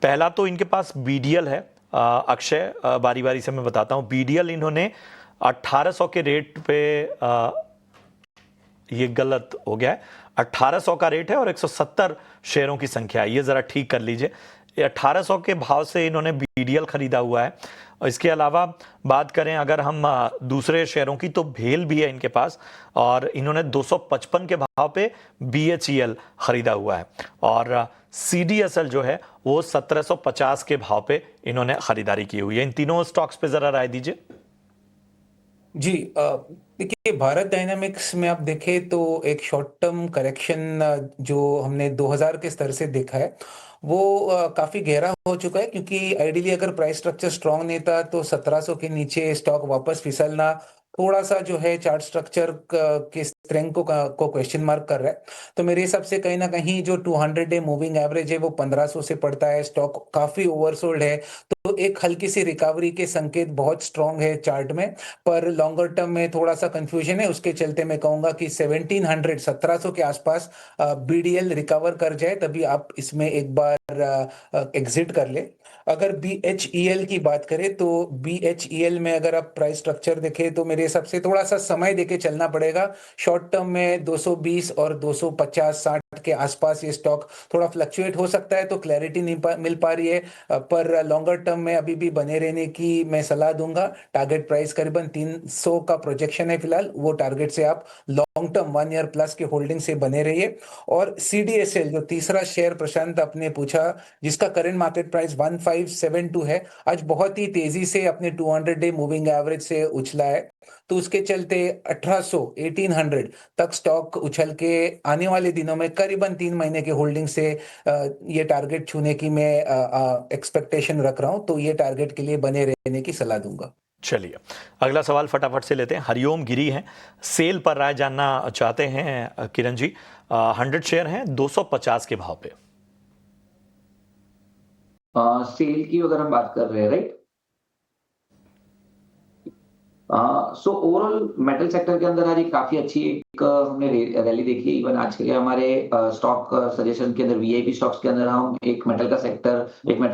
पहला तो इनके पास बीडीएल है। अक्षय, बारी बारी से मैं बताता हूँ। बीडीएल इन्होंने 1800 के रेट पे, ये गलत हो गया है, 1800 का रेट है और 170 शेयरों की संख्या है, ये ज़रा ठीक कर लीजिए। 1800 के भाव से इन्होंने बीडीएल खरीदा हुआ है। और इसके अलावा बात करें अगर हम दूसरे शेयरों की, तो भेल भी है इनके पास, और इन्होंने 255 के भाव पे बीएचईएल खरीदा हुआ है। और सीडीएसएल जो है वो 1750 के भाव पे इन्होंने खरीदारी की हुई है। इन तीनों स्टॉक्स पे ज़रा राय दीजिए। जी, देखिए, भारत डायनामिक्स में आप देखें तो एक शॉर्ट टर्म करेक्शन जो हमने 2000 के स्तर से देखा है वो काफी गहरा हो चुका है, क्योंकि आइडियली अगर प्राइस स्ट्रक्चर स्ट्रांग नहीं था तो 1700 के नीचे स्टॉक वापस फिसलना थोड़ा सा जो है चार्ट स्ट्रक्चर के स्ट्रेंथ को क्वेश्चन मार्क कर रहा है। तो मेरे हिसाब से कहीं ना कहीं जो 200 डे मूविंग एवरेज है वो 1500 से पड़ता है, स्टॉक काफी ओवरसोल्ड है। तो एक हल्की सी रिकवरी के संकेत बहुत स्ट्रांग है चार्ट में। पर लॉन्गर टर्म में थोड़ा सा कंफ्यूजन है, उसके चलते मैं कहूंगा कि 1700 1700 के आसपास बीडीएल रिकवर कर जाए तभी आप इसमें एक बार एग्जिट कर ले। अगर बीएचईएल की बात करें तो बीएचईएल में अगर आप प्राइस स्ट्रक्चर देखें तो मेरे हिसाब से थोड़ा सा समय देके चलना पड़ेगा। शॉर्ट टर्म में 220 और 250 60 के आसपास ये स्टॉक थोड़ा फ्लक्चुएट हो सकता है, तो क्लैरिटी नहीं मिल पा रही है। पर लॉन्गर टर्म में अभी भी बने रहने की मैं सलाह दूंगा। टारगेट प्राइस करीबन 300 का प्रोजेक्शन है फिलहाल, वो टारगेट से आप लॉन्ग टर्म 1 ईयर प्लस के होल्डिंग से बने रहिए। और सीडीएसएल जो तीसरा शेयर प्रशांत आपने पूछा, जिसका करंट मार्केट प्राइस 1572 है, आज बहुत ही तेजी से अपने 200 डे मूविंग एवरेज से उछला है। तो उसके चलते 1800 1800 तक स्टॉक उछल के आने वाले दिनों में करीबन 3 महीने के होल्डिंग से ये टारगेट छूने की मैं एक्सपेक्टेशन रख रहा हूं। तो ये टारगेट के लिए बने रहने की सलाह दूंगा। चलिए, अगला सवाल फटाफट से लेते हैं। हरिओम गिरी हैं, सेल पर राय जानना चाहते हैं किरण जी। 100 शेयर हैं 250 के भाव पे। सेल की अगर हम बात कर रहे हैं, right? So overall metal sector के अंदर आज एक काफी अच्छी एक हमने रैली देखी। इवन आज के हमारे स्टॉक सजेशन के अंदर वीआईपी स्टॉक्स के अंदर हम एक मेटल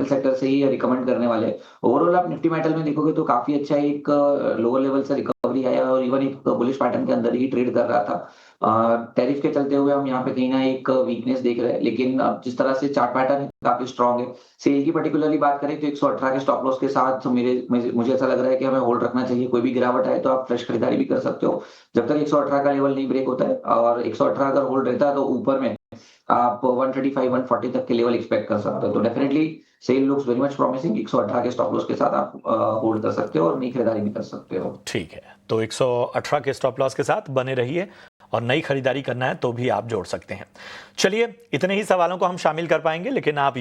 सेक्टर से ही रिकमेंड करने वाले। ओवरऑल आप निफ्टी मेटल में देखोगे तो काफी अच्छा एक लोअर लेवल से रिकवरी आया और इवन एक बुलिश पैटर्न के अंदर ही ट्रेड कर रहा था। टैरिफ के चलते हुए हम यहाँ पे कहीं ना एक वीकनेस देख रहे हैं, लेकिन अब जिस तरह से चार्ट पैटर्न काफी स्ट्रांग है। सेल की पर्टिकुलरली बात करें तो 118 के स्टॉप लॉस के साथ मुझे ऐसा लग रहा है कि हमें होल्ड रखना चाहिए। कोई भी गिरावट आए तो आप फ्रेश खरीदारी भी कर सकते हो जब तक 118 का लेवल नहीं ब्रेक होता है। और 118 अगर होल्ड रहता है तो ऊपर में आप 135 140 तक के लेवल एक्सपेक्ट कर सकते हो। तो definitely sale looks very much promising. 118 के स्टॉप लॉस के साथ आप होल्ड कर सकते हो और नई खरीदारी भी कर सकते हो। ठीक है, तो 118 के स्टॉप लॉस के साथ बने रहिए और नई खरीदारी करना है तो भी आप जोड़ सकते हैं। चलिए, इतने ही सवालों को हम शामिल कर पाएंगे, लेकिन आप